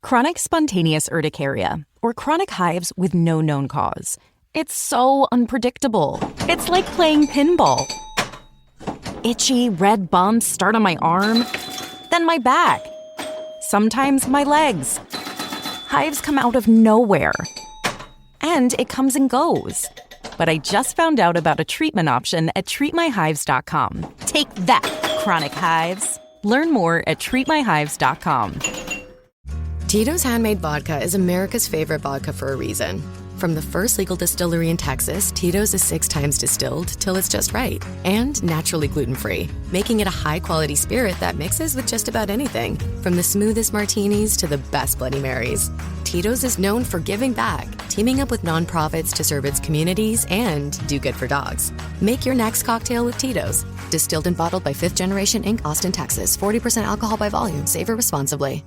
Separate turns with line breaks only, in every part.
Chronic spontaneous urticaria, or chronic hives with no known cause. It's so unpredictable. It's like playing pinball. Itchy, red bumps start on my arm, then my back. Sometimes my legs. Hives come out of nowhere. And it comes and goes. But I just found out about a treatment option at treatmyhives.com. Take that, chronic hives. Learn more at treatmyhives.com.
Tito's Handmade Vodka is America's favorite vodka for a reason. From the first legal distillery in Texas, Tito's is 6 times distilled till it's just right. And naturally gluten-free, making it a high-quality spirit that mixes with just about anything. From the smoothest martinis to the best Bloody Marys. Tito's is known for giving back, teaming up with nonprofits to serve its communities and do good for dogs. Make your next cocktail with Tito's. Distilled and bottled by 5th Generation Inc., Austin, Texas. 40% alcohol by volume. Savor responsibly.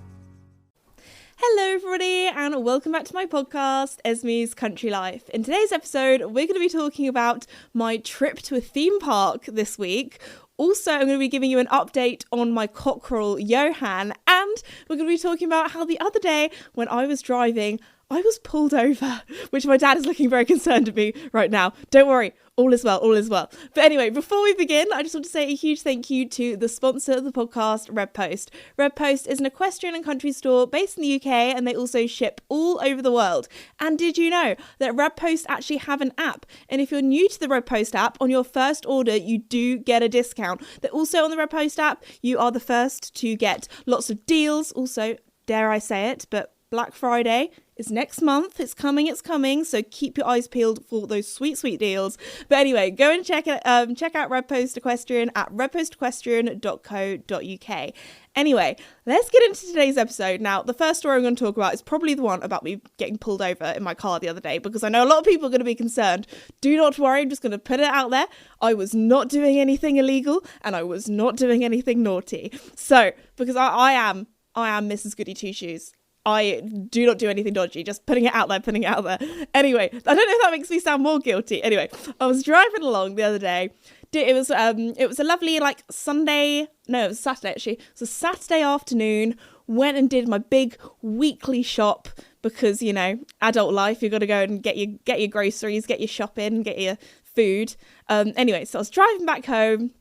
Hello everybody and welcome back to my podcast, Esme's Country Life. In today's episode, we're going to be talking about my trip to a theme park this week. Also, I'm going to be giving you an update on my cockerel, Johan, and we're going to be talking about how the other day when I was driving, I was pulled over, which my dad is looking very concerned at me right now. Don't worry, all is well, all is well. But anyway, before we begin, I just want to say a huge thank you to the sponsor of the podcast, Red Post. Red Post is an equestrian and country store based in the UK, and they also ship all over the world. And did you know that Red Post actually have an app? And if you're new to the Red Post app, on your first order, you do get a discount. They're also on the Red Post app, you are the first to get lots of deals. Also, dare I say it, but Black Friday is next month. It's coming. So keep your eyes peeled for those sweet, sweet deals. But anyway, go and check out Red Post Equestrian at redpostequestrian.co.uk. Anyway, let's get into today's episode. Now, the first story I'm going to talk about is probably the one about me getting pulled over in my car the other day, because I know a lot of people are going to be concerned. Do not worry, I'm just going to put it out there. I was not doing anything illegal and I was not doing anything naughty. So, because I am Mrs. Goody Two Shoes. I do not do anything dodgy, just putting it out there. Anyway, I don't know if that makes me sound more guilty. Anyway, I was driving along the other day. It was a lovely Saturday actually. It was a Saturday afternoon. Went and did my big weekly shop because, you know, adult life, you've got to go and get your groceries, get your shopping, get your food. Anyway, so I was driving back home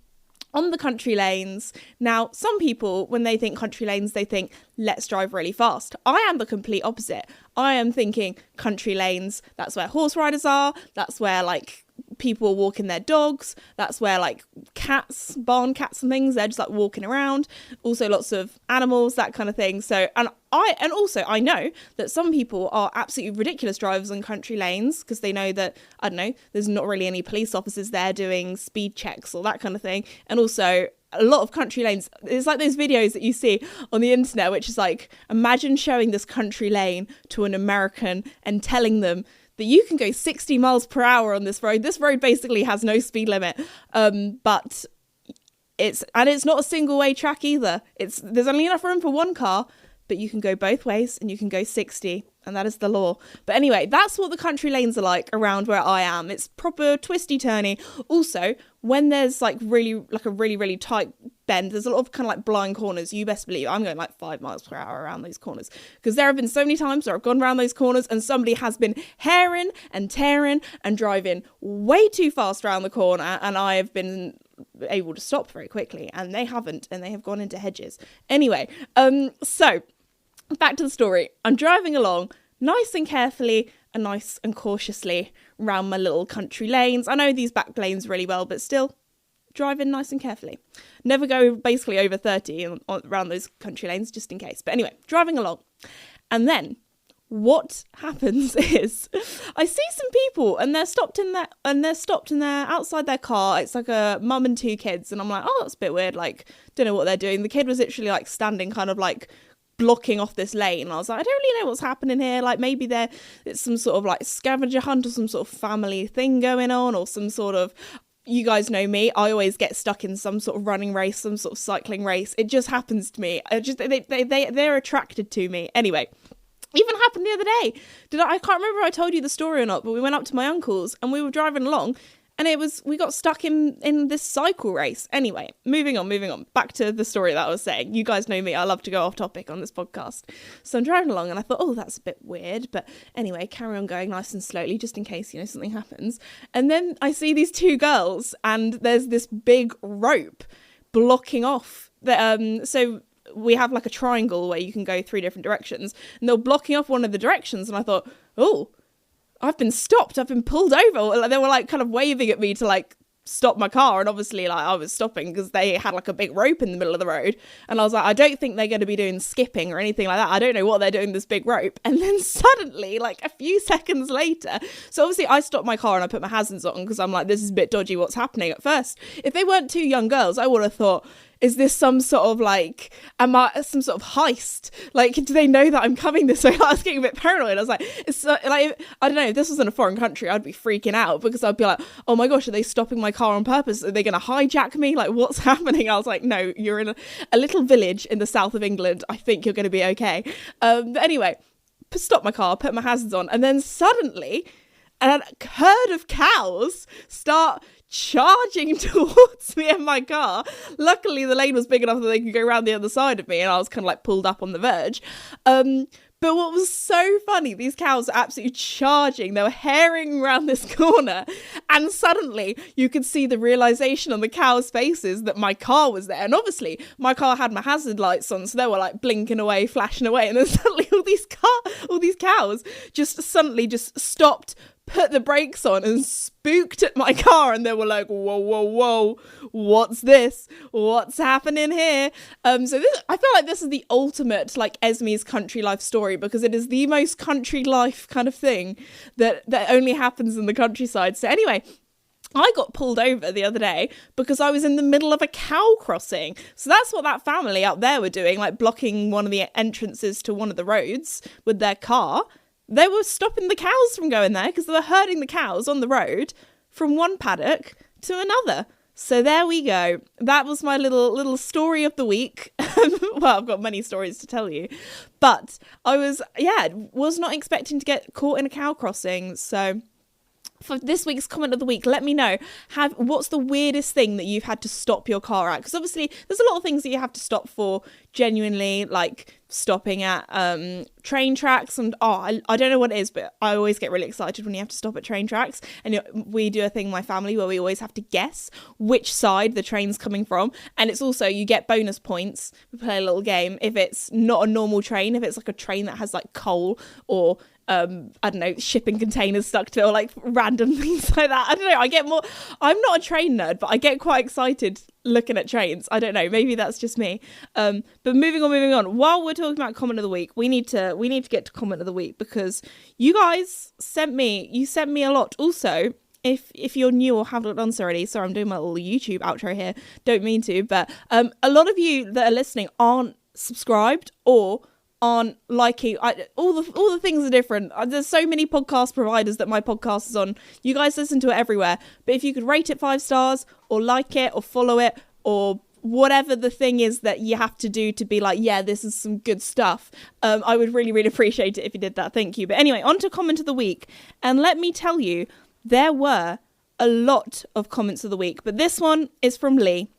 on the country lanes. Now, some people, when they think country lanes, they think, let's drive really fast. I am the complete opposite. I am thinking country lanes, that's where horse riders are. That's where, people are walking their dogs. That's where, cats, barn cats and things, they're just, walking around. Also, lots of animals, that kind of thing. So, I know that some people are absolutely ridiculous drivers on country lanes because they know that, I don't know, there's not really any police officers there doing speed checks or that kind of thing. And also, a lot of country lanes, it's like those videos that you see on the internet, which is imagine showing this country lane to an American and telling them that you can go 60 miles per hour on this road. This road basically has no speed limit, but it's not a single way track either. There's only enough room for one car, but you can go both ways and you can go 60, and that is the law. But anyway, that's what the country lanes are like around where I am. It's proper twisty turny. Also, when there's a really tight bend, there's a lot of kind of blind corners. You best believe I'm going 5 miles per hour around those corners, because there have been so many times where I've gone around those corners and somebody has been herring and tearing and driving way too fast around the corner, and I have been able to stop very quickly, and they haven't, and they have gone into hedges. Anyway, so back to the story. I'm driving along nice and carefully and nice and cautiously around my little country lanes. I know these back lanes really well, but still driving nice and carefully. Never go basically over 30 around those country lanes, just in case. But anyway, driving along. And then what happens is I see some people and they're stopped in there outside their car. It's a mum and 2 kids. And I'm like, oh, that's a bit weird. Don't know what they're doing. The kid was literally standing kind of blocking off this lane. I was like, I don't really know what's happening here. Maybe it's some sort of scavenger hunt or some sort of family thing going on, or some sort of, you guys know me, I always get stuck in some sort of running race, some sort of cycling race. It just happens to me. They're attracted to me. Anyway, even happened the other day. I can't remember if I told you the story or not, but we went up to my uncle's and we were driving along And we got stuck in this cycle race. Anyway, moving on. Back to the story that I was saying. You guys know me. I love to go off topic on this podcast. So I'm driving along and I thought, oh, that's a bit weird. But anyway, carry on going nice and slowly just in case, something happens. And then I see these two girls and there's this big rope blocking off. So we have like a triangle where you can go 3 different directions. And they're blocking off one of the directions. And I thought, oh, I've been stopped. I've been pulled over. They were like kind of waving at me to like stop my car. And obviously like I was stopping because they had like a big rope in the middle of the road. And I was like, I don't think they're going to be doing skipping or anything like that. I don't know what they're doing, this big rope. And then suddenly, like a few seconds later, so obviously I stopped my car and I put my hazards on because I'm like, this is a bit dodgy what's happening at first. If they weren't 2 young girls, I would have thought, is this some sort of like, some sort of heist? Like, do they know that I'm coming this way? I was getting a bit paranoid. I was like, it's like, I don't know, if this was in a foreign country, I'd be freaking out because I'd be like, oh my gosh, are they stopping my car on purpose? Are they going to hijack me? Like, what's happening? I was like, no, you're in a little village in the south of England. I think you're going to be okay. But anyway, stop my car, put my hazards on, and then suddenly a herd of cows start charging towards me and my car. Luckily the lane was big enough that they could go around the other side of me and I was kind of like pulled up on the verge. But what was so funny, these cows are absolutely charging. They were herring around this corner and suddenly you could see the realization on the cows' faces that my car was there. And obviously my car had my hazard lights on, so they were like blinking away, flashing away. And then suddenly all these cows just suddenly just stopped, put the brakes on and spooked at my car, and they were like, whoa, what's this? What's happening here? So this, I feel like this is the ultimate like Esme's country life story, because it is the most country life kind of thing that only happens in the countryside. So anyway, I got pulled over the other day because I was in the middle of a cow crossing. So that's what that family out there were doing, like blocking one of the entrances to one of the roads with their car. They were stopping the cows from going there because they were herding the cows on the road from one paddock to another. So there we go. That was my little story of the week. Well, I've got many stories to tell you. But I was not expecting to get caught in a cow crossing. So for this week's comment of the week, let me know, what's the weirdest thing that you've had to stop your car at? Because obviously there's a lot of things that you have to stop for genuinely, like stopping at train tracks, and I don't know what it is, but I always get really excited when you have to stop at train tracks. And we do a thing in my family where we always have to guess which side the train's coming from, and it's also, you get bonus points. We play a little game if it's not a normal train, if it's like a train that has like coal or I don't know, shipping containers stuck to it, or like random things like that. I don't know, I'm not a train nerd, but I get quite excited looking at trains. I don't know, maybe that's just me. But moving on, while we're talking about comment of the week, we need to get to comment of the week, because you guys sent me a lot. Also, if you're new or haven't done so already, sorry, I'm doing my little YouTube outro here, don't mean to, but a lot of you that are listening aren't subscribed or aren't liking. All the things are different. There's so many podcast providers that my podcast is on. You guys listen to it everywhere, but if you could rate it 5 stars or like it or follow it or whatever the thing is that you have to do to be like, yeah, this is some good stuff, I would really, really appreciate it if you did that. Thank you. But anyway, on to comment of the week, and let me tell you, there were a lot of comments of the week, but this one is from Lee,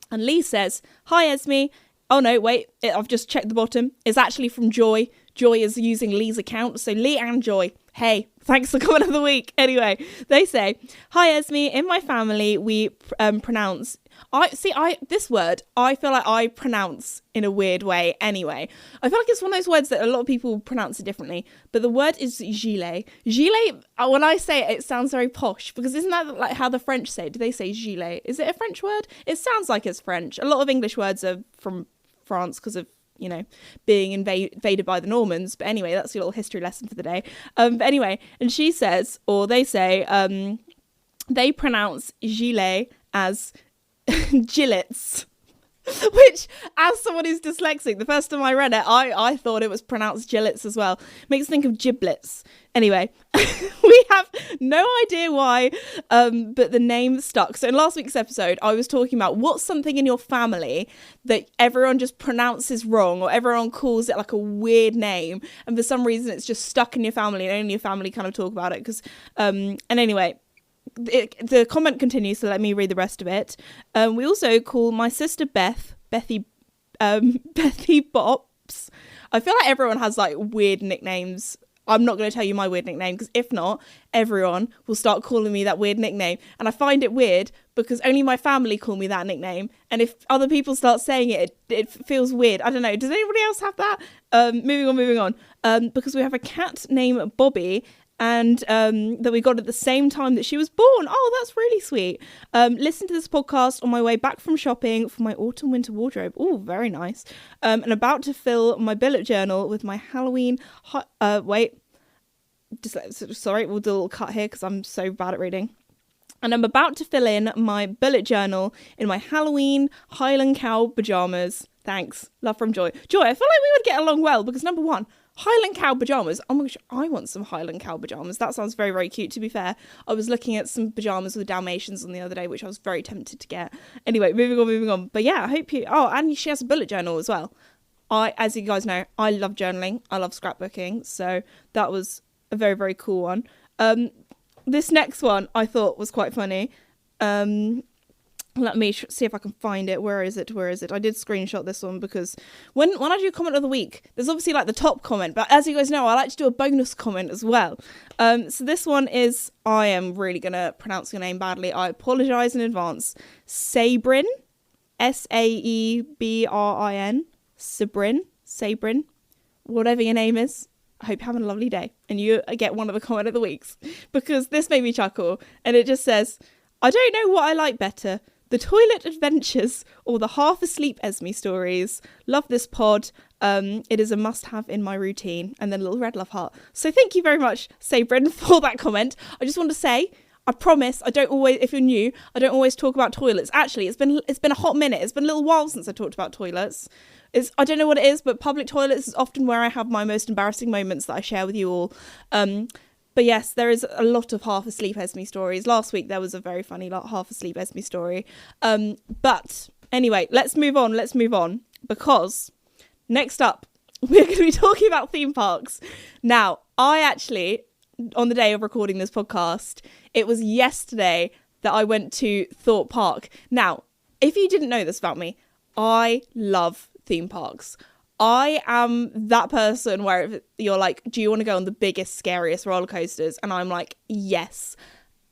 and Lee says, hi Esme. Oh no, wait, I've just checked the bottom. It's actually from Joy. Joy is using Lee's account. So Lee and Joy, hey, thanks for comment of the week. Anyway, they say, hi Esme, in my family we pronounce, this word, I feel like I pronounce in a weird way anyway. I feel like it's one of those words that a lot of people pronounce it differently, but the word is gilet. Gilet, when I say it, it sounds very posh, because isn't that like how the French say it? Do they say gilet? Is it a French word? It sounds like it's French. A lot of English words are from France because of, being invaded by the Normans. But anyway, that's your little history lesson for the day. But anyway, and she says, or they say, they pronounce gilet as gillets. Which, as someone who's dyslexic, the first time I read it, I thought it was pronounced gillets as well. Makes me think of giblets. Anyway, we have no idea why, but the name stuck. So in last week's episode, I was talking about what's something in your family that everyone just pronounces wrong, or everyone calls it like a weird name, and for some reason it's just stuck in your family, and only your family kind of talk about it. And anyway, the comment continues, so let me read the rest of it. We also call my sister Bethy Bops. I feel like everyone has like weird nicknames. I'm not going to tell you my weird nickname, because if not, everyone will start calling me that weird nickname. And I find it weird because only my family call me that nickname. And if other people start saying it, it feels weird. I don't know. Does anybody else have that? Moving on. Because we have a cat named Bobby, and that we got at the same time that she was born. Oh, that's really sweet. Listen to this podcast on my way back from shopping for my autumn winter wardrobe. Oh, very nice. And about to fill my bullet journal with my Halloween we'll do a little cut here because I'm so bad at reading. And I'm about to fill in my bullet journal in my Halloween Highland Cow pajamas. Thanks. Love from Joy. Joy, I feel like we would get along well because, number one, Highland Cow pajamas. Oh my gosh, I want some Highland Cow pajamas. That sounds very, very cute, to be fair. I was looking at some pajamas with Dalmatians on the other day, which I was very tempted to get. Anyway, moving on. But yeah, I hope you... Oh, and she has a bullet journal as well. As you guys know, I love journaling. I love scrapbooking. So that was a very, very cool one. This next one I thought was quite funny. Let me see if I can find it. Where is it? I did screenshot this one because when I do comment of the week, there's obviously like the top comment, but as you guys know, I like to do a bonus comment as well. So this one is, I am really going to pronounce your name badly. I apologise in advance. Sabrin. Saebrin. Sabrin. Whatever your name is. I hope you're having a lovely day. And you get one of the comment of the weeks. Because this made me chuckle. And it just says, I don't know what I like better. The toilet adventures or the half asleep Esme stories. Love this pod. It is a must have in my routine. And then a little red love heart. So thank you very much, Sabrin, for that comment. I just want to say, I promise I don't always, if you're new, I don't always talk about toilets. Actually, it's been a hot minute. It's been a little while since I talked about toilets. I don't know what it is, but public toilets is often where I have my most embarrassing moments that I share with you all. But yes, there is a lot of half asleep Esme stories. Last week there was a very funny half asleep Esme story. But anyway, let's move on because next up we're going to be talking about theme parks. Now, I actually, on the day of recording this podcast, it was yesterday that I went to Thorpe Park. Now, if you didn't know this about me, I love theme parks. I am that person where you're like, do you want to go on the biggest, scariest roller coasters? And I'm like, yes,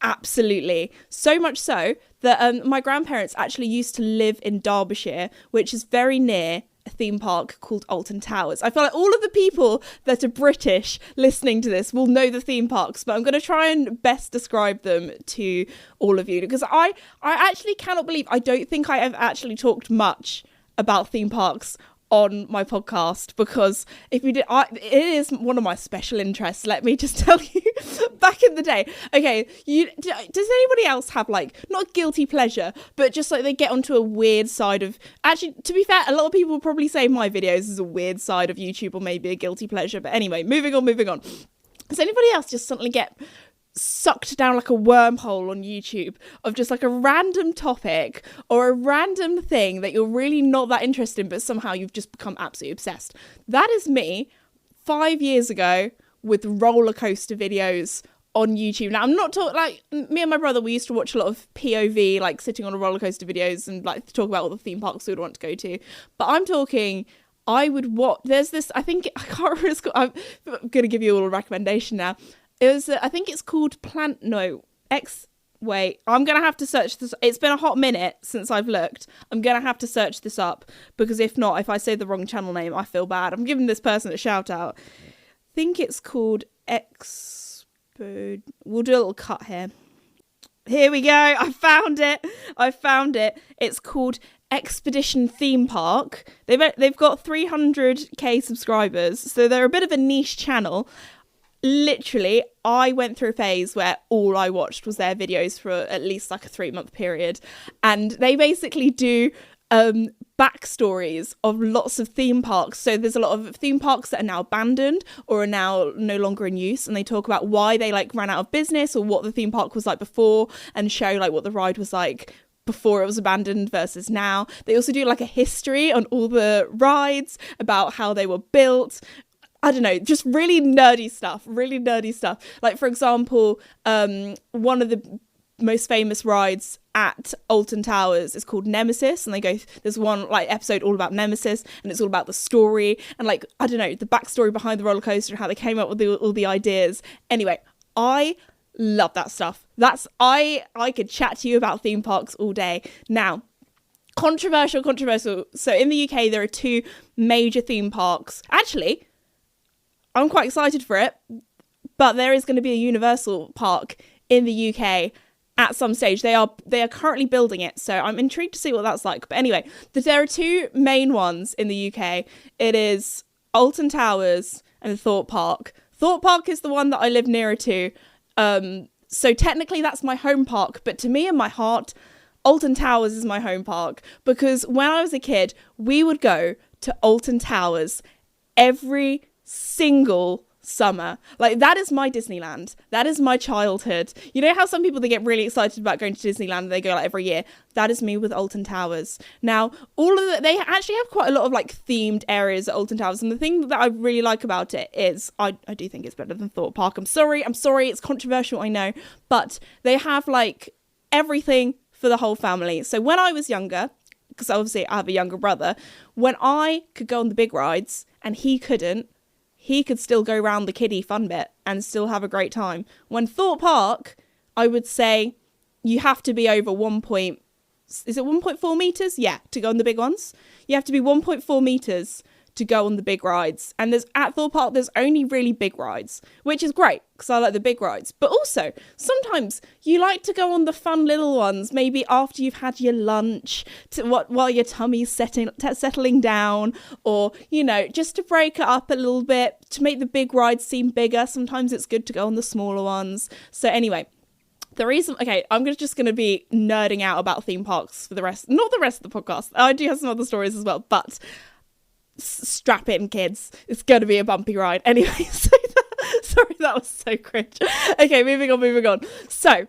absolutely. So much so that my grandparents actually used to live in Derbyshire, which is very near a theme park called Alton Towers. I feel like all of the people that are British listening to this will know the theme parks, but I'm going to try and best describe them to all of you because I actually cannot believe I don't think I have actually talked much about theme parks on my podcast, because if you did, it is one of my special interests, let me just tell you. Back in the day, okay, does anybody else have like, not guilty pleasure, but just like they get onto a weird side of, actually, to be fair, a lot of people probably say my videos is a weird side of YouTube or maybe a guilty pleasure, but anyway, moving on. Does anybody else just suddenly get sucked down like a wormhole on YouTube of just like a random topic or a random thing that you're really not that interested in, but somehow you've just become absolutely obsessed? That is me 5 years ago with roller coaster videos on YouTube. Now, I'm not talking like me and my brother, we used to watch a lot of POV, like sitting on a roller coaster videos and like talk about all the theme parks we would want to go to. But I'm talking, I would watch, there's this, I can't remember what it's called. I'm going to give you all a recommendation now. I think it's called I'm going to have to search this. It's been a hot minute since I've looked. I'm going to have to search this up because if not, if I say the wrong channel name, I feel bad. I'm giving this person a shout out. I think it's called We'll do a little cut here. Here we go. I found it. It's called Expedition Theme Park. They've got 300k subscribers, so they're a bit of a niche channel. Literally, I went through a phase where all I watched was their videos for at least like a 3-month period. And they basically do backstories of lots of theme parks. So there's a lot of theme parks that are now abandoned or are now no longer in use. And they talk about why they like ran out of business or what the theme park was like before and show like what the ride was like before it was abandoned versus now. They also do like a history on all the rides, about how they were built. I don't know, just really nerdy stuff. Like, for example, one of the most famous rides at Alton Towers is called Nemesis, and there's one like episode all about Nemesis, and it's all about the story and like, I don't know, the backstory behind the roller coaster and how they came up with all the ideas. Anyway, I love that stuff. I could chat to you about theme parks all day. Now, controversial. So in the UK, there are 2 major theme parks. Actually, I'm quite excited for it, but there is going to be a Universal park in the UK at some stage. They are currently building it, so I'm intrigued to see what that's like. But anyway, there are 2 main ones in the UK. It is Alton Towers and Thorpe Park. Thorpe Park is the one that I live nearer to. So technically that's my home park, but to me in my heart, Alton Towers is my home park, because when I was a kid, we would go to Alton Towers every single summer. Like, that is my Disneyland. That is my childhood. You know how some people, they get really excited about going to Disneyland and they go like every year? That is me with Alton Towers. Now, they actually have quite a lot of like themed areas at Alton Towers, and the thing that I really like about it is I do think it's better than Thorpe Park. I'm sorry, it's controversial, I know, but they have like everything for the whole family. So when I was younger, because obviously I have a younger brother, when I could go on the big rides and he couldn't, he could still go around the kiddie fun bit and still have a great time. When Thorpe Park, I would say you have to be over 1.4 meters? Yeah, to go on the big ones. You have to be 1.4 meters to go on the big rides. And at Thorpe Park, there's only really big rides, which is great because I like the big rides. But also, sometimes you like to go on the fun little ones, maybe after you've had your lunch, while your tummy's settling down, or, you know, just to break it up a little bit, to make the big rides seem bigger. Sometimes it's good to go on the smaller ones. So anyway, I'm just going to be nerding out about theme parks for not the rest of the podcast. I do have some other stories as well, but strap in, kids. It's going to be a bumpy ride. Anyway, sorry, that was so cringe. Okay, moving on. So,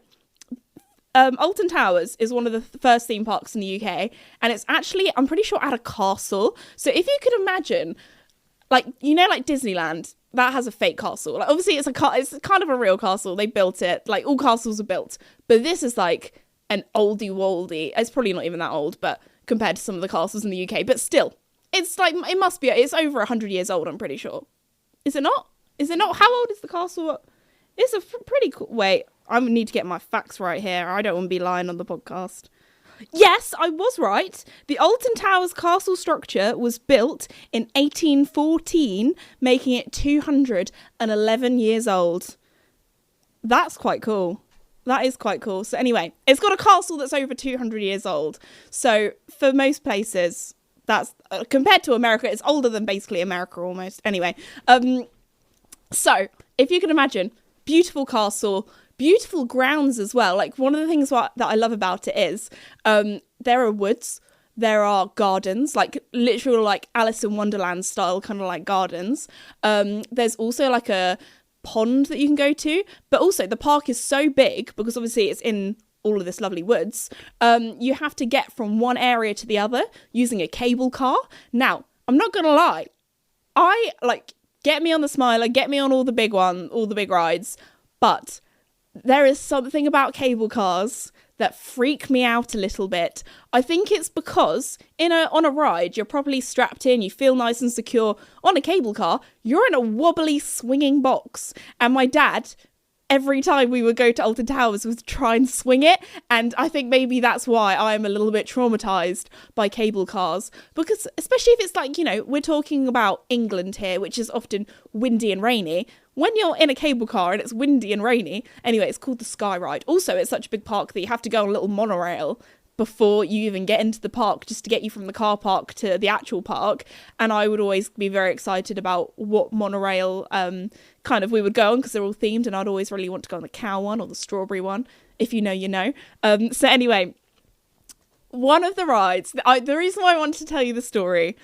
Alton Towers is one of the first theme parks in the UK, and it's actually, I'm pretty sure, at a castle. So if you could imagine, like, you know, like Disneyland, that has a fake castle. Like, obviously, it's kind of a real castle. They built it. Like, all castles are built. But this is like an oldie-woldy. It's probably not even that old, but compared to some of the castles in the UK. But still, it's like, it's over 100 years old, I'm pretty sure. Is it not? How old is the castle? It's a pretty cool... Wait, I need to get my facts right here. I don't want to be lying on the podcast. Yes, I was right. The Alton Towers castle structure was built in 1814, making it 211 years old. That's quite cool. That is quite cool. So anyway, it's got a castle that's over 200 years old. So for most places, that's compared to America, it's older than basically America almost. Anyway, so if you can imagine, beautiful castle, beautiful grounds as well. Like, one of the things that I love about it is there are woods, there are gardens, like literal like Alice in Wonderland style kind of like gardens. There's also like a pond that you can go to, but also the park is so big because obviously it's in all of this lovely woods. You have to get from one area to the other using a cable car. Now, I'm not gonna lie, I like, get me on the Smiler, get me on all the big rides, but there is something about cable cars that freak me out a little bit. I think it's because on a ride, you're properly strapped in, you feel nice and secure. On a cable car, you're in a wobbly swinging box. And my dad, every time we would go to Alton Towers, would try and swing it. And I think maybe that's why I'm a little bit traumatized by cable cars. Because especially if it's like, you know, we're talking about England here, which is often windy and rainy. When you're in a cable car and it's windy and rainy, anyway, it's called the Sky Ride. Also, it's such a big park that you have to go on a little monorail before you even get into the park, just to get you from the car park to the actual park. And I would always be very excited about what monorail kind of we would go on, because they're all themed, and I'd always really want to go on the cow one or the strawberry one. If you know, you know. So anyway, one of the rides, the reason why I wanted to tell you the story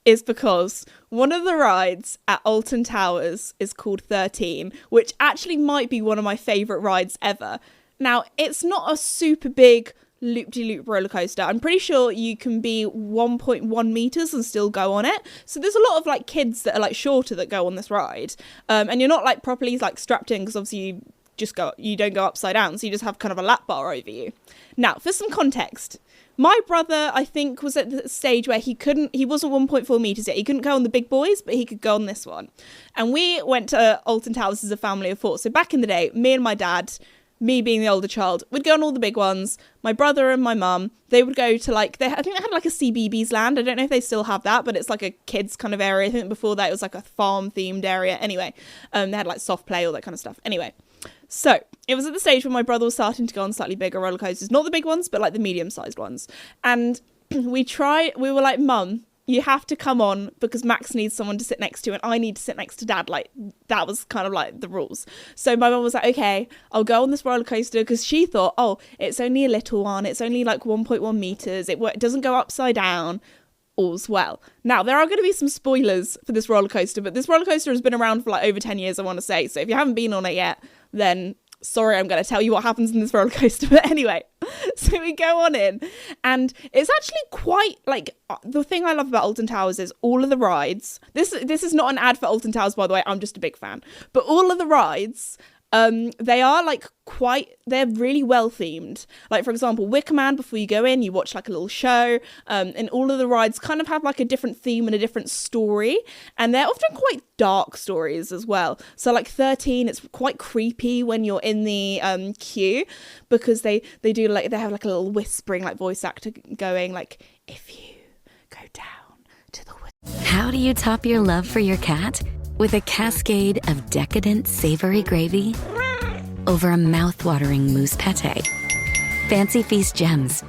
is because one of the rides at Alton Towers is called 13, which actually might be one of my favourite rides ever. Now, it's not a super big loop-de-loop roller coaster. I'm pretty sure you can be 1.1 meters and still go on it. So there's a lot of like kids that are like shorter that go on this ride. And you're not like properly like strapped in, because obviously you don't go upside down, so you just have kind of a lap bar over you. Now, for some context, my brother, I think, was at the stage where he wasn't 1.4 meters yet. He couldn't go on the big boys, but he could go on this one. And we went to Alton Towers as a family of 4. So back in the day, me and my dad, me being the older child, would go on all the big ones. My brother and my mum, they would go to I think they had like a CBeebies land. I don't know if they still have that, but it's like a kids kind of area. I think before that it was like a farm themed area. Anyway, they had like soft play, all that kind of stuff. Anyway, so it was at the stage where my brother was starting to go on slightly bigger roller coasters, not the big ones, but like the medium sized ones. And we were like, Mum, you have to come on because Max needs someone to sit next to and I need to sit next to Dad. Like, that was kind of like the rules. So my mum was like, okay, I'll go on this roller coaster, because she thought, oh, it's only a little one. It's only like 1.1 meters. It doesn't go upside down. All's well. Now, there are going to be some spoilers for this roller coaster, but this roller coaster has been around for like over 10 years, I want to say. So if you haven't been on it yet, then sorry, I'm going to tell you what happens in this roller coaster. But anyway, so we go on in, and it's actually quite like, the thing I love about Alton Towers is all of the rides. This is not an ad for Alton Towers, by the way. I'm just a big fan. But all of the rides, they are like they're really well themed. Like, for example, Wicker Man, before you go in, you watch like a little show, and all of the rides kind of have like a different theme and a different story, and they're often quite dark stories as well. So like 13, it's quite creepy when you're in the queue, because they have like a little whispering like voice actor going like, if you go down to the
How do you top your love for your cat? With a cascade of decadent savory gravy over a mouth-watering mousse pâté. Fancy Feast Gems.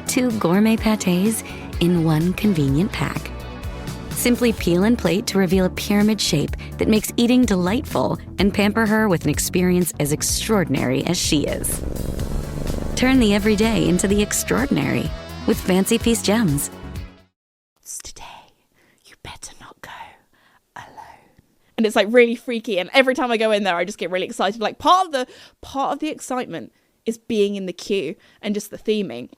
2 gourmet pâtés in one convenient pack. Simply peel and plate to reveal a pyramid shape that makes eating delightful, and pamper her with an experience as extraordinary as she is. Turn the everyday into the extraordinary with Fancy Feast Gems.
today, you better not go alone. And it's like really freaky, and every time I go in there I just get really excited. Like part of the excitement is being in the queue and just the theming.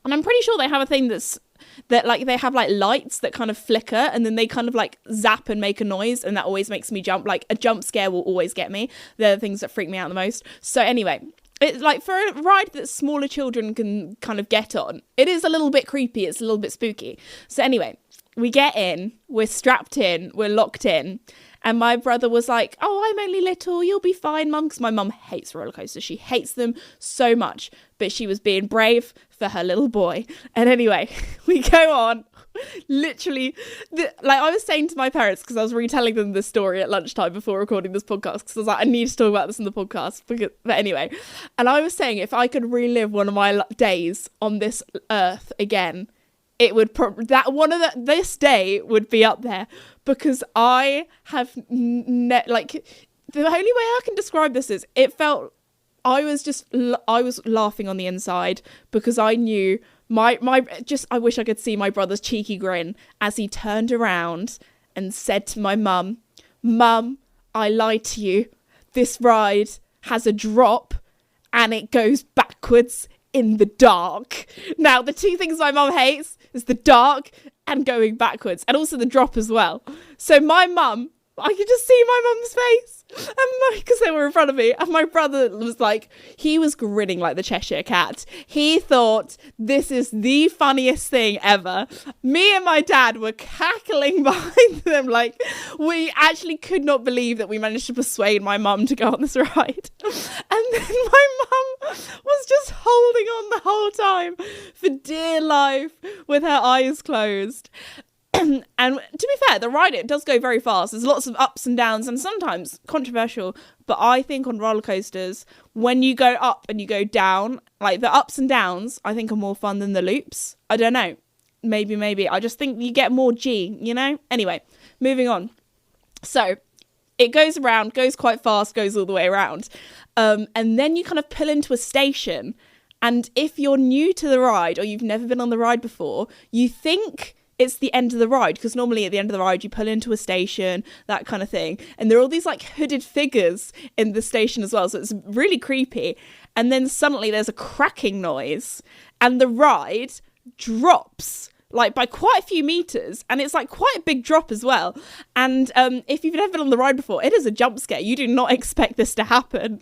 And I'm pretty sure they have a thing that like they have like lights that kind of flicker, and then they kind of like zap and make a noise, and that always makes me jump. Like a jump scare will always get me. They're the things that freak me out the most. So anyway, it's like for a ride that smaller children can kind of get on, it is a little bit creepy, it's a little bit spooky. So anyway, we get in, we're strapped in, we're locked in, and my brother was like, oh, I'm only little, you'll be fine, Mum, because my mum hates roller coasters. She hates them so much, but she was being brave for her little boy. And anyway, we go on. Literally, like I was saying to my parents, because I was retelling them this story at lunchtime before recording this podcast, because I was like, I need to talk about this in the podcast. But anyway, and I was saying, if I could relive one of my days on this earth again, it would this day would be up there, because I have like the only way I can describe this is it felt I was laughing on the inside, because I knew I wish I could see my brother's cheeky grin as he turned around and said to my mum, I lied to you. This ride has a drop and it goes backwards in the dark. Now, the two things my mum hates is the dark and going backwards, and also the drop as well. So my mum, I could just see my mum's face, and because they were in front of me, and my brother was like, he was grinning like the Cheshire Cat. He thought this is the funniest thing ever. Me and my dad were cackling behind them, like we actually could not believe that we managed to persuade my mum to go on this ride. And then my mum was just holding on the whole time for dear life with her eyes closed. And to be fair, the ride, it does go very fast. There's lots of ups and downs, and sometimes controversial, but I think on roller coasters, when you go up and you go down, like the ups and downs, I think are more fun than the loops. I don't know. Maybe. I just think you get more G, you know? Anyway, moving on. So it goes around, goes quite fast, goes all the way around. And then you kind of pull into a station. And if you're new to the ride or you've never been on the ride before, you think it's the end of the ride, because normally at the end of the ride you pull into a station, that kind of thing, and there are all these like hooded figures in the station as well, so it's really creepy. And then suddenly there's a cracking noise and the ride drops like by quite a few meters, and it's like quite a big drop as well. And if you've never been on the ride before, it is a jump scare. You do not expect this to happen.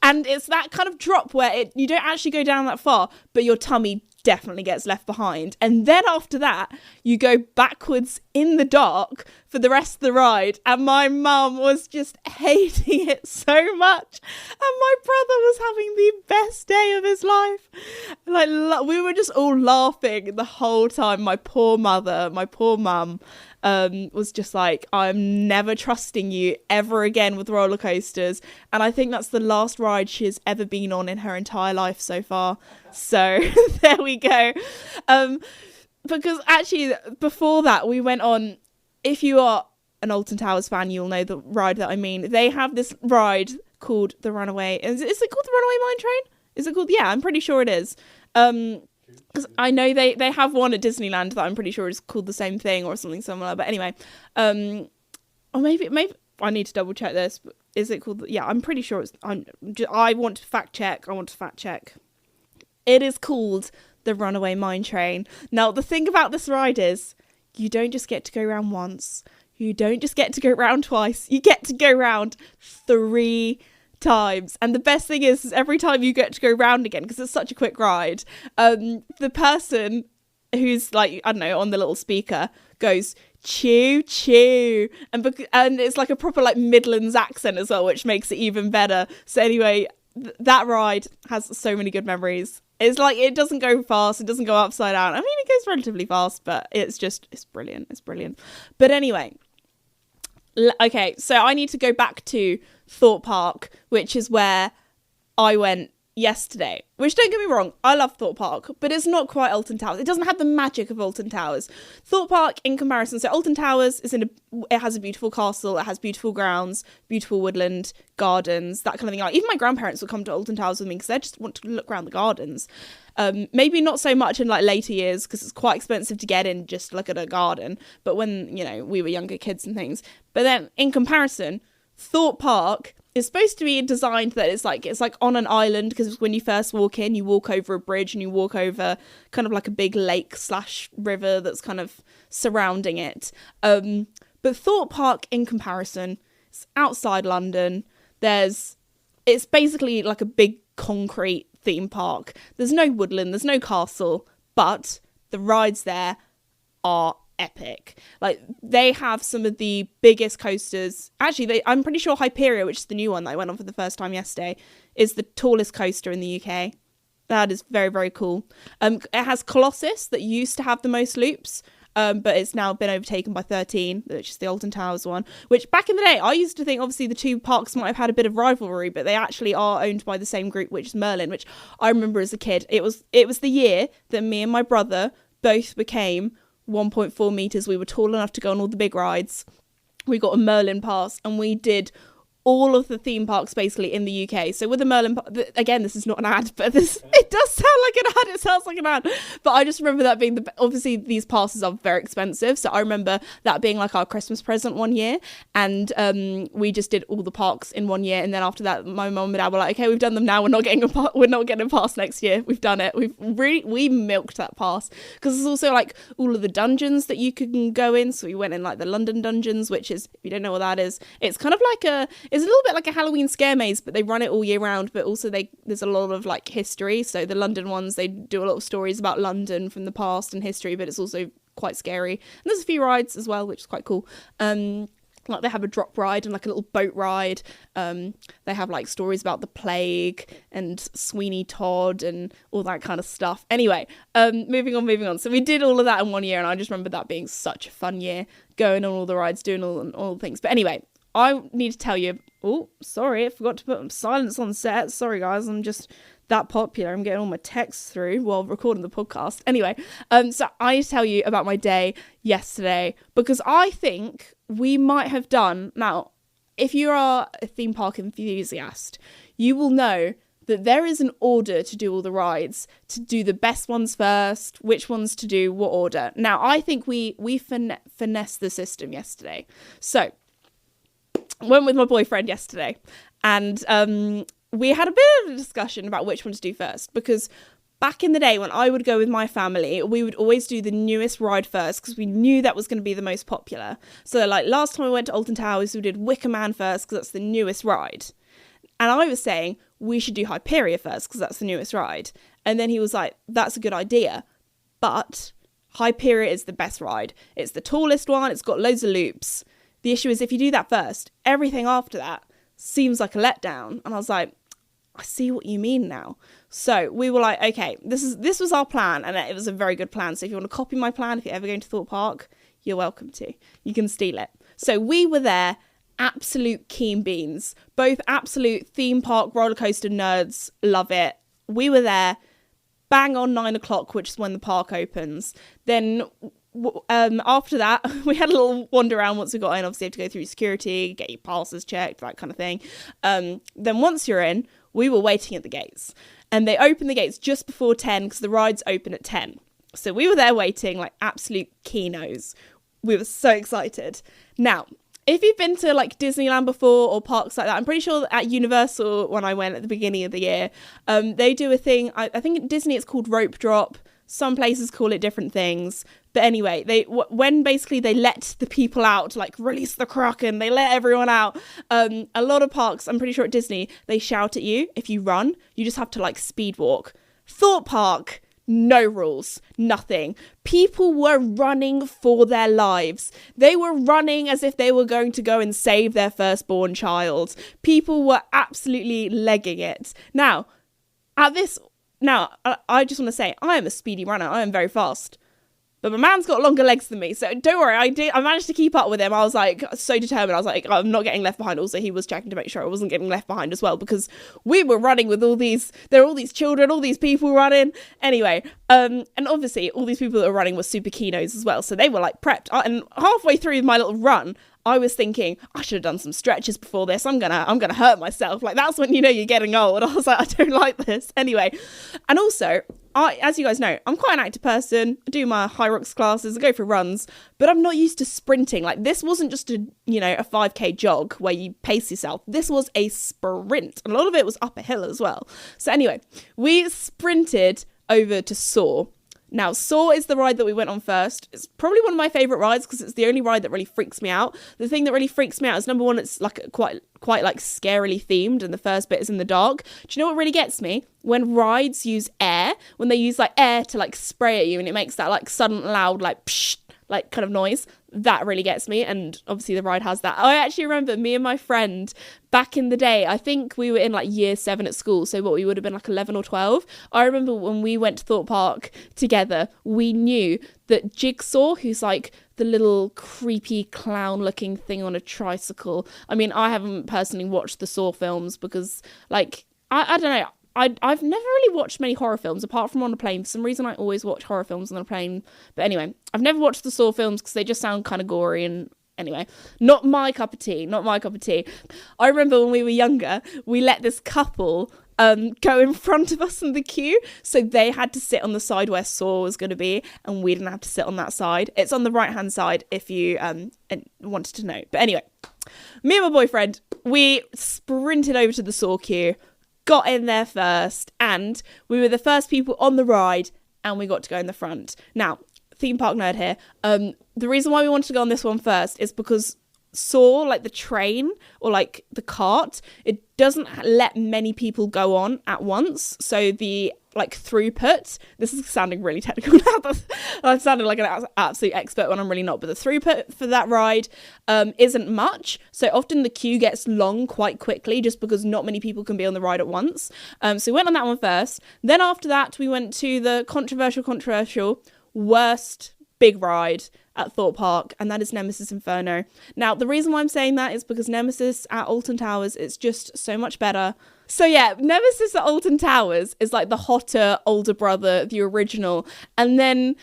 And it's that kind of drop where you don't actually go down that far, but your tummy definitely gets left behind. And then after that, you go backwards in the dark for the rest of the ride. And my mum was just hating it so much. And my brother was having the best day of his life. Like, we were just all laughing the whole time. My poor mother, my poor mum, was just like, I'm never trusting you ever again with roller coasters. And I think that's the last ride she has ever been on in her entire life so far. So there we go. Because actually before that we went on, if you are an Alton Towers fan, you'll know the ride that I mean. They have this ride called the Runaway. Is it called the Runaway Mine Train? Is it called? Yeah, I'm pretty sure it is. Because I know they have one at Disneyland that I'm pretty sure is called the same thing or something similar. But anyway, or maybe I need to double check this. But is it called? Yeah, I'm pretty sure it's. I want to fact check. It is called the Runaway Mine Train. Now, the thing about this ride is you don't just get to go round once. You don't just get to go round twice. You get to go round 3 times. And the best thing is every time you get to go round again, because it's such a quick ride, the person who's like, I don't know, on the little speaker goes, choo choo, and it's like a proper like Midlands accent as well, which makes it even better. So anyway, that ride has so many good memories. It's like, it doesn't go fast, it doesn't go upside down. I mean, it goes relatively fast, but it's brilliant. But anyway, okay, so I need to go back to Thorpe Park, which is where I went yesterday. Which, don't get me wrong, I love Thorpe Park, but it's not quite Alton Towers. It doesn't have the magic of Alton Towers. Thorpe Park, in comparison, so Alton Towers it has a beautiful castle, it has beautiful grounds, beautiful woodland, gardens, that kind of thing. Like, even my grandparents would come to Alton Towers with me because they just want to look around the gardens. Maybe not so much in like later years because it's quite expensive to get in just to look at a garden. But when, you know, we were younger kids and things. But then in comparison, Thorpe Park is supposed to be designed that it's like on an island, because when you first walk in, you walk over a bridge and you walk over kind of like a big lake / river that's kind of surrounding it. But Thorpe Park, in comparison, it's outside London. It's basically like a big concrete theme park. There's no woodland, there's no castle, but the rides there are epic. Like, they have some of the biggest coasters. Actually, I'm pretty sure Hyperia, which is the new one that I went on for the first time yesterday, is the tallest coaster in the UK. That is very, very cool. It has Colossus, that used to have the most loops, but it's now been overtaken by 13, which is the Alton Towers one, which back in the day, I used to think obviously the two parks might have had a bit of rivalry, but they actually are owned by the same group, which is Merlin, which I remember as a kid. It was the year that me and my brother both became 1.4 meters. We were tall enough to go on all the big rides. We got a Merlin pass and we did all of the theme parks basically in the UK. So with the Merlin, again, this is not an ad, but it does sound like an ad. It sounds like an ad. But I just remember that being obviously these passes are very expensive. So I remember that being like our Christmas present one year. And we just did all the parks in one year. And then after that, my mum and dad were like, okay, we've done them now. We're not getting a pass next year. We've done it. We milked that pass, because there's also like all of the dungeons that you can go in. So we went in like the London dungeons, which is, if you don't know what that is, it's kind of like it's a little bit like a Halloween scare maze, but they run it all year round. But also there's a lot of like history. So the London ones, they do a lot of stories about London from the past and history, but it's also quite scary. And there's a few rides as well, which is quite cool. Like, they have a drop ride and like a little boat ride. They have like stories about the plague and Sweeney Todd and all that kind of stuff. Anyway, moving on. So we did all of that in one year, and I just remember that being such a fun year, going on all the rides, doing all the things. But anyway, I need to tell you. Oh, sorry, I forgot to put silence on set. Sorry, guys, I'm just that popular. I'm getting all my texts through while recording the podcast. Anyway, so I need to tell you about my day yesterday, because I think we might have done. Now, if you are a theme park enthusiast, you will know that there is an order to do all the rides, to do the best ones first, which ones to do, what order. Now, I think we finessed the system yesterday. So, went with my boyfriend yesterday, and we had a bit of a discussion about which one to do first, because back in the day when I would go with my family, we would always do the newest ride first because we knew that was going to be the most popular. So like last time I went to Alton Towers, we did Wicker Man first because that's the newest ride. And I was saying we should do Hyperia first because that's the newest ride. And then he was like, that's a good idea. But Hyperia is the best ride. It's the tallest one. It's got loads of loops. The issue is if you do that first, everything after that seems like a letdown. And I was like, I see what you mean now. So we were like, okay, this was our plan, and it was a very good plan. So if you want to copy my plan, if you're ever going to Thorpe Park, you're welcome to. You can steal it. So we were there, absolute keen beans, both absolute theme park roller coaster nerds, love it. We were there, bang on 9 o'clock, which is when the park opens. Then after that, we had a little wander around once we got in. Obviously, you have to go through security, get your passes checked, that kind of thing. Then once you're in, we were waiting at the gates. And they opened the gates just before 10 because the rides open at 10. So we were there waiting like absolute keynos. We were so excited. Now, if you've been to like Disneyland before or parks like that, I'm pretty sure at Universal when I went at the beginning of the year, they do a thing. I think at Disney it's called rope drop. Some places call it different things. But anyway, when basically they let the people out, like release the Kraken, they let everyone out. A lot of parks, I'm pretty sure at Disney, they shout at you if you run. You just have to like speed walk. Thorpe Park, no rules, nothing. People were running for their lives. They were running as if they were going to go and save their firstborn child. People were absolutely legging it. Now, I just want to say, I am a speedy runner. I am very fast. But my man's got longer legs than me, so don't worry, I managed to keep up with him. I was like so determined. I was like, I'm not getting left behind. Also, he was checking to make sure I wasn't getting left behind as well, because we were running with there are all these children, all these people running. Anyway, and obviously all these people that were running were super keynos as well, so they were like prepped. And halfway through my little run, I was thinking, I should have done some stretches before this. I'm gonna hurt myself. Like, that's when you know you're getting old. I was like, I don't like this. Anyway, and also, as you guys know, I'm quite an active person. I do my high rocks classes, I go for runs, but I'm not used to sprinting. Like, this wasn't just a 5k jog where you pace yourself. This was a sprint. And a lot of it was up a hill as well. So anyway, we sprinted over to Soar. Now, Soar is the ride that we went on first. It's probably one of my favourite rides because it's the only ride that really freaks me out. The thing that really freaks me out is, number one, it's like quite like scarily themed, and the first bit is in the dark. Do you know what really gets me? When rides use air, when they use like air to like spray at you and it makes that like sudden loud like psh, like kind of noise. That really gets me, and obviously the ride has that. I actually remember me and my friend back in the day, I think we were in like year 7 at school, so we would have been like 11 or 12. I remember when we went to Thorpe Park together, we knew that Jigsaw, who's like the little creepy clown looking thing on a tricycle. I mean, I haven't personally watched the Saw films because like, I don't know, I've never really watched many horror films apart from on a plane. For some reason, I always watch horror films on a plane. But anyway, I've never watched the Saw films because they just sound kind of gory. And anyway, not my cup of tea. I remember when we were younger, we let this couple go in front of us in the queue. So they had to sit on the side where Saw was going to be, and we didn't have to sit on that side. It's on the right-hand side if you wanted to know. But anyway, me and my boyfriend, we sprinted over to the Saw queue, got in there first, and we were the first people on the ride, and we got to go in the front. Now, theme park nerd here. The reason why we wanted to go on this one first is because Saw, like the train or like the cart, it doesn't let many people go on at once. So the like throughput, this is sounding really technical now, I sounded like an absolute expert when I'm really not, but the throughput for that ride isn't much. So often the queue gets long quite quickly just because not many people can be on the ride at once. So we went on that one first. Then after that, we went to the controversial worst big ride at Thorpe Park, and that is Nemesis Inferno. Now, the reason why I'm saying that is because Nemesis at Alton Towers is just so much better. So yeah, Nemesis at Alton Towers is like the hotter older brother, the original, and then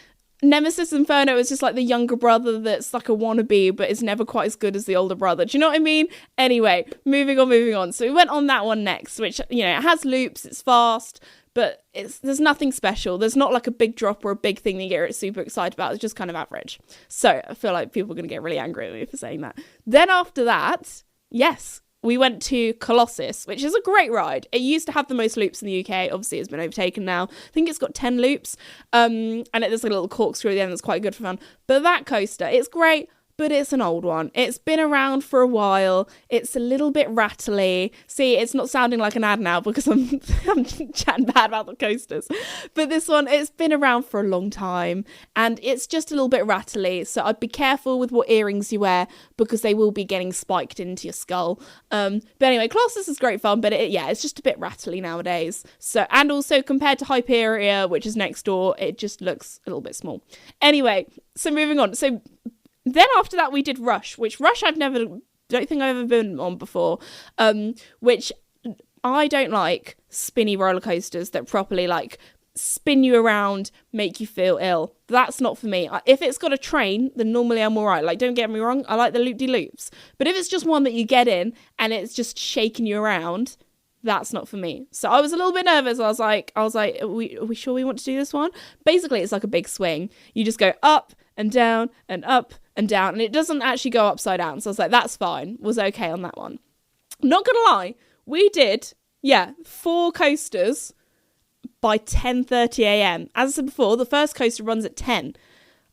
Nemesis Inferno is just like the younger brother that's like a wannabe but is never quite as good as the older brother. Do you know what I mean? Anyway, moving on. So we went on that one next, which, it has loops, it's fast, but there's nothing special. There's not like a big drop or a big thing that you get super excited about. It's just kind of average. So I feel like people are going to get really angry at me for saying that. Then after that, yes, we went to Colossus, which is a great ride. It used to have the most loops in the UK. Obviously, it's been overtaken now. I think it's got 10 loops. And there's a little corkscrew at the end that's quite good for fun. But that coaster, it's great, but it's an old one. It's been around for a while. It's a little bit rattly. See, it's not sounding like an ad now because I'm chatting bad about the coasters. But this one, it's been around for a long time and it's just a little bit rattly. So I'd be careful with what earrings you wear because they will be getting spiked into your skull. But anyway, Colossus is great fun, but it's just a bit rattly nowadays. So, and also compared to Hyperia, which is next door, it just looks a little bit small. Anyway, so moving on. So then after that we did Rush, which Rush don't think I've ever been on before, which I don't like spinny roller coasters that properly like spin you around, make you feel ill. That's not for me. If it's got a train, then normally I'm alright. Like, don't get me wrong, I like the loop-de-loops. But if it's just one that you get in and it's just shaking you around, that's not for me. So I was a little bit nervous. I was like, are we sure we want to do this one? Basically, it's like a big swing. You just go up and down and up and down, and it doesn't actually go upside down. So I was like, that's fine. Was okay on that one. Not gonna lie, we did 4 coasters by 10:30 a.m. As I said before, the first coaster runs at 10.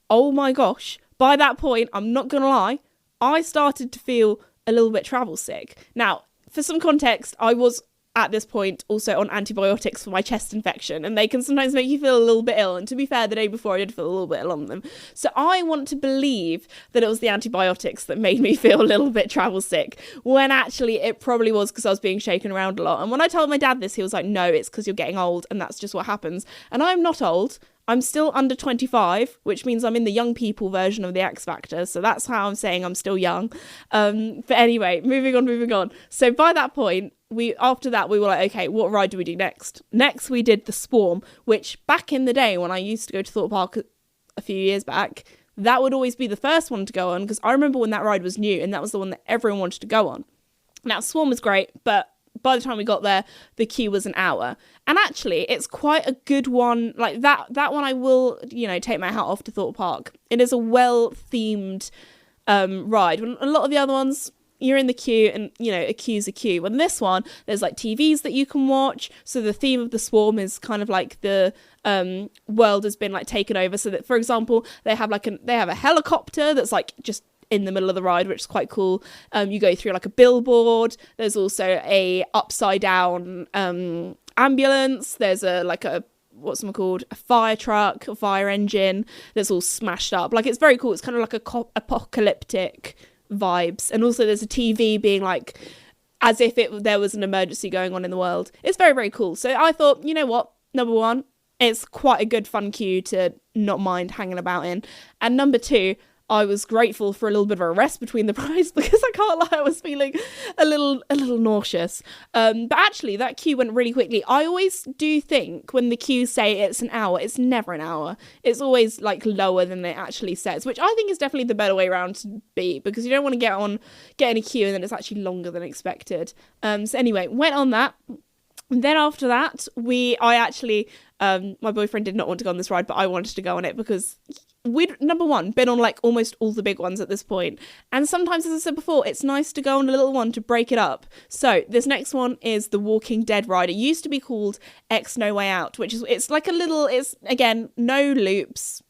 Oh my gosh, by that point, I'm not gonna lie, I started to feel a little bit travel sick. Now, for some context, I was at this point also on antibiotics for my chest infection, and they can sometimes make you feel a little bit ill, and to be fair, the day before I did feel a little bit ill on them. So I want to believe that it was the antibiotics that made me feel a little bit travel sick, when actually it probably was because I was being shaken around a lot. And when I told my dad this, he was like, no, it's because you're getting old and that's just what happens. And I'm not old. I'm still under 25, which means I'm in the young people version of the X Factor. So that's how I'm saying I'm still young. But anyway, moving on. So by that point, after that, we were like, okay, what ride do we do next? Next, we did the Swarm, which back in the day when I used to go to Thorpe Park a few years back, that would always be the first one to go on, because I remember when that ride was new and that was the one that everyone wanted to go on. Now, Swarm was great, but by the time we got there, the queue was an hour. And actually, it's quite a good one. Like that one, I will, take my hat off to Thorpe Park. It is a well-themed ride. When a lot of the other ones, you're in the queue and, a queue's a queue. When this one, there's like TVs that you can watch. So the theme of the Swarm is kind of like the world has been like taken over. So that, for example, they have a helicopter that's like just in the middle of the ride, which is quite cool. You go through like a billboard. There's also a upside down ambulance. There's a fire truck, a fire engine that's all smashed up. Like, it's very cool. It's kind of like a apocalyptic vibes. And also there's a TV being like as if there was an emergency going on in the world. It's very, very cool. So I thought, you know what, number one, it's quite a good fun queue to not mind hanging about in. And number two, I was grateful for a little bit of a rest between the rides, because I can't lie, I was feeling a little nauseous. But actually, that queue went really quickly. I always do think when the queues say it's an hour, it's never an hour. It's always like lower than it actually says, which I think is definitely the better way around to be, because you don't want to get in a queue and then it's actually longer than expected. So anyway, went on that. And then after that, I actually, my boyfriend did not want to go on this ride, but I wanted to go on it because we'd, number one, been on like almost all the big ones at this point. And sometimes, as I said before, it's nice to go on a little one to break it up. So this next one is the Walking Dead ride. It used to be called X No Way Out, it's like it's again, no loops,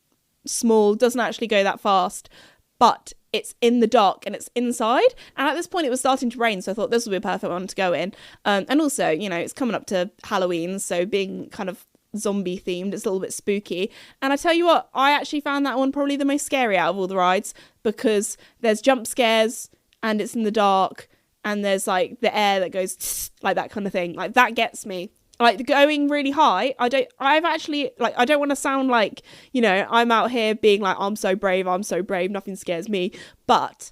small, doesn't actually go that fast, but it's in the dark and it's inside. And at this point it was starting to rain, so I thought this would be a perfect one to go in. And also, it's coming up to Halloween, so being kind of zombie themed, it's a little bit spooky. And I tell you what, I actually found that one probably the most scary out of all the rides, because there's jump scares and it's in the dark and there's like the air that goes tss, like that kind of thing. Like, that gets me. Like, going really high, I don't want to sound like, I'm out here being like, I'm so brave, nothing scares me. But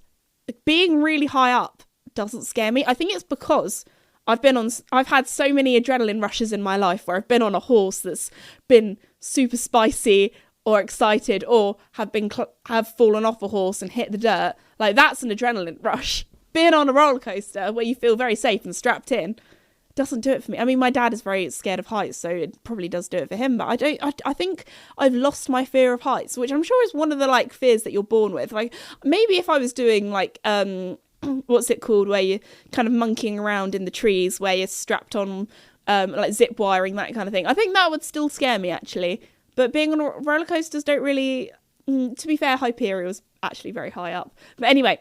being really high up doesn't scare me. I think it's because I've had so many adrenaline rushes in my life where I've been on a horse that's been super spicy or excited, or have fallen off a horse and hit the dirt. Like, that's an adrenaline rush. Being on a roller coaster where you feel very safe and strapped in doesn't do it for me. I mean, my dad is very scared of heights, so it probably does do it for him, but I think I've lost my fear of heights, which I'm sure is one of the like fears that you're born with. Like, maybe if I was doing like what's it called, where you're kind of monkeying around in the trees, where you're strapped on like zip wiring, that kind of thing. I think that would still scare me, actually. But being on roller coasters don't really, to be fair, Hyperia was actually very high up. But anyway,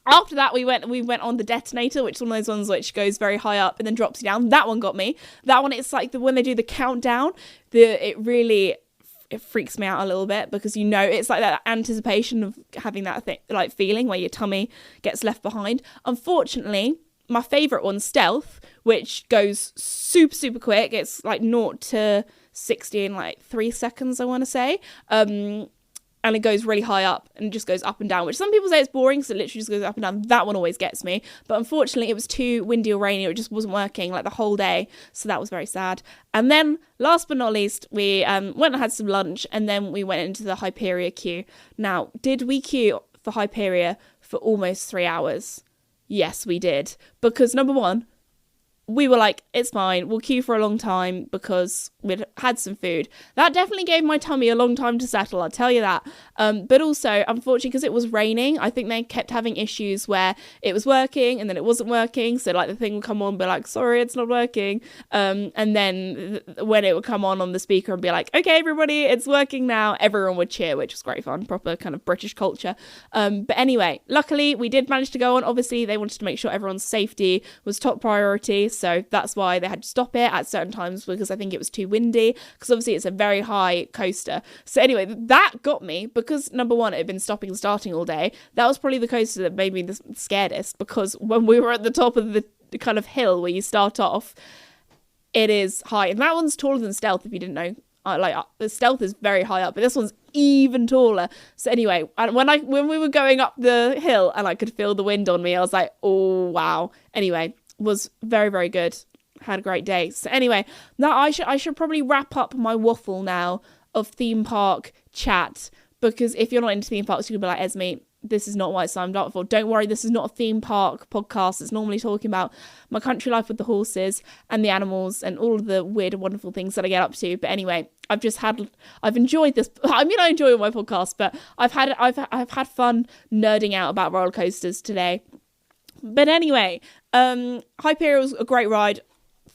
after that, we went on the Detonator, which is one of those ones which goes very high up and then drops you down. That one got me. That one, it's like when they do the countdown, it freaks me out a little bit, because it's like that anticipation of having that like feeling where your tummy gets left behind. Unfortunately, my favourite one's Stealth, which goes super, super quick. It's like 0 to 60 in like 3 seconds, I want to say. And it goes really high up and just goes up and down, which some people say it's boring because it literally just goes up and down. That one always gets me. But unfortunately, it was too windy or rainy. It just wasn't working like the whole day. So that was very sad. And then last but not least, we went and had some lunch, and then we went into the Hyperia queue. Now, did we queue for Hyperia for almost 3 hours? Yes, we did. Because number one, we were like, it's fine, we'll queue for a long time because we'd had some food. That definitely gave my tummy a long time to settle, I'll tell you that. But also, unfortunately, because it was raining, I think they kept having issues where it was working and then it wasn't working. So like the thing would come on and be like, sorry, it's not working. And then when it would come on the speaker and be like, okay, everybody, it's working now, everyone would cheer, which was great fun, proper kind of British culture. But anyway, luckily we did manage to go on. Obviously, they wanted to make sure everyone's safety was top priority. So that's why they had to stop it at certain times, because I think it was too windy, because obviously it's a very high coaster. So anyway, that got me, because number one, it had been stopping and starting all day. That was probably the coaster that made me the scaredest, because when we were at the top of the kind of hill where you start off, it is high. And that one's taller than Stealth, if you didn't know. The Stealth is very high up, but this one's even taller. So anyway, when we were going up the hill and I could feel the wind on me, I was like, oh wow. Anyway, was very, very good. Had a great day. So anyway, now I should probably wrap up my waffle now of theme park chat, because if you're not into theme parks, you can be like, Esme, this is not what I signed up for. Don't worry, this is not a theme park podcast. It's normally talking about my country life with the horses and the animals and all of the weird and wonderful things that I get up to. But anyway, I've enjoyed this. I mean, I enjoy all my podcasts, but I've had fun nerding out about roller coasters today. But anyway, Hyperia was a great ride.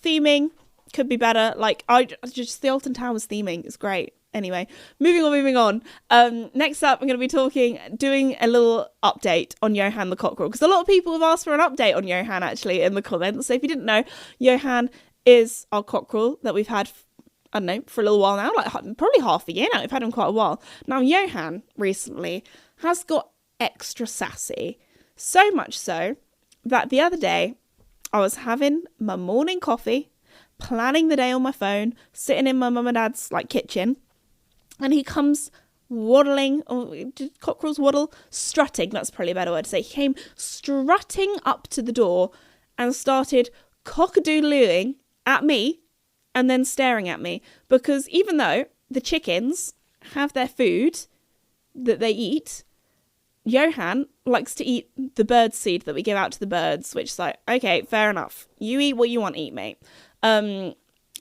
Theming could be better. Like, the Alton Towers theming is great. Anyway, moving on. Next up, I'm going to be doing a little update on Johan the cockerel, because a lot of people have asked for an update on Johan actually in the comments. So if you didn't know, Johan is our cockerel that we've had, I don't know, for a little while now, like probably half a year now. We've had him quite a while. Now, Johan recently has got extra sassy. So much so that the other day I was having my morning coffee, planning the day on my phone, sitting in my mum and dad's like kitchen, and he comes waddling, or did cockerels waddle? Strutting, that's probably a better word to say. He came strutting up to the door and started cock-a-doodle-ooing at me and then staring at me, because even though the chickens have their food that they eat, Johan likes to eat the bird seed that we give out to the birds, which is like, okay, fair enough. You eat what you want to eat, mate. And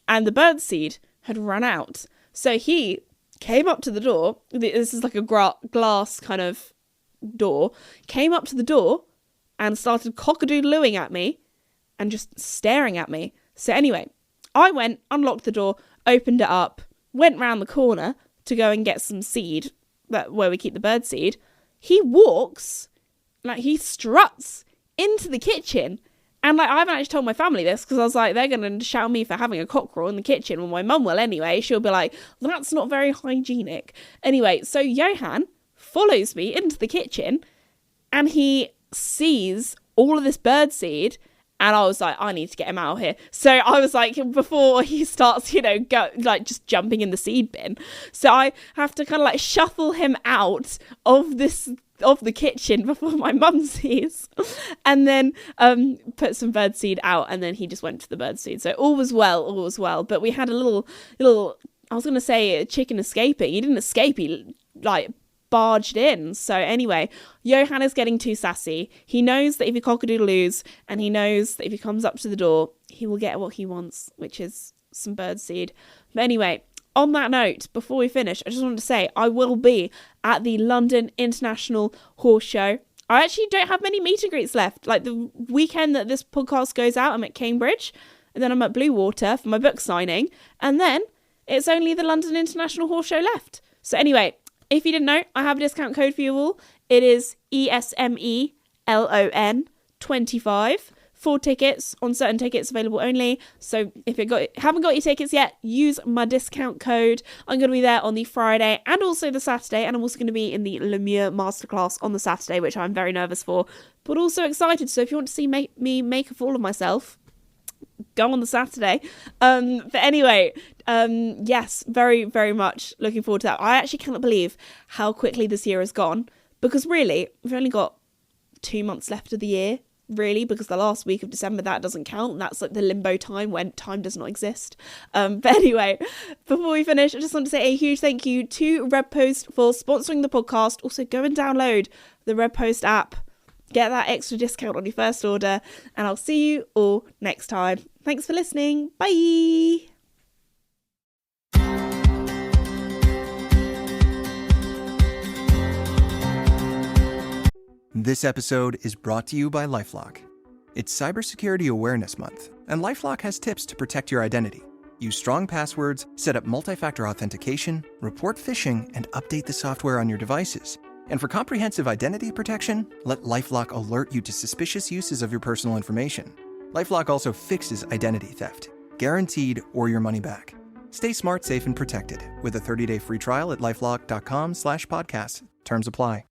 the bird seed had run out. So he came up to the door. This is like a glass kind of door. Came up to the door and started cock-a-doodle-ooing at me and just staring at me. So anyway, I went, unlocked the door, opened it up, went round the corner to go and get some seed, where we keep the bird seed. He walks, like he struts into the kitchen. And like, I haven't actually told my family this, because I was like, they're going to shout me for having a cockerel in the kitchen. Well, my mum will anyway. She'll be like, that's not very hygienic. Anyway, so Johan follows me into the kitchen and he sees all of this bird seed. And I was like, I need to get him out of here. So I was like, before he starts, just jumping in the seed bin. So I have to kind of like shuffle him out of the kitchen before my mum sees, and then put some bird seed out, and then he just went to the bird seed. So all was well. But we had a little, I was going to say a chicken escaping. He didn't escape. He like barged in. So anyway, Johan is getting too sassy. He knows that if he cock-a-doodle-oos, and he knows that if he comes up to the door, he will get what he wants, which is some bird seed. But anyway, on that note, before we finish, I just wanted to say I will be at the London International Horse Show I actually don't have many meet and greets left. Like the weekend that this podcast goes out, I'm at Cambridge, and then I'm at Bluewater for my book signing, and then it's only the London International Horse Show left. So anyway, if you didn't know, I have a discount code for you all. It is ESMELON25. 4 tickets on certain tickets available only. So if you haven't got your tickets yet, use my discount code. I'm going to be there on the Friday and also the Saturday, and I'm also going to be in the Lemure Masterclass on the Saturday, which I'm very nervous for, but also excited. So if you want to see me make a fool of myself, go on the Saturday. But anyway, yes, very, very much looking forward to that. I actually cannot believe how quickly this year has gone, because really, we've only got 2 months left of the year. Really, because the last week of December, that doesn't count. That's like the limbo time when time does not exist. But anyway, before we finish, I just want to say a huge thank you to Redpost for sponsoring the podcast. Also, go and download the Redpost app. Get that extra discount on your first order. And I'll see you all next time. Thanks for listening. Bye.
This episode is brought to you by LifeLock. It's Cybersecurity Awareness Month, and LifeLock has tips to protect your identity. Use strong passwords, set up multi-factor authentication, report phishing, and update the software on your devices. And for comprehensive identity protection, let LifeLock alert you to suspicious uses of your personal information. LifeLock also fixes identity theft, guaranteed or your money back. Stay smart, safe, and protected with a 30-day free trial at LifeLock.com/podcast. Terms apply.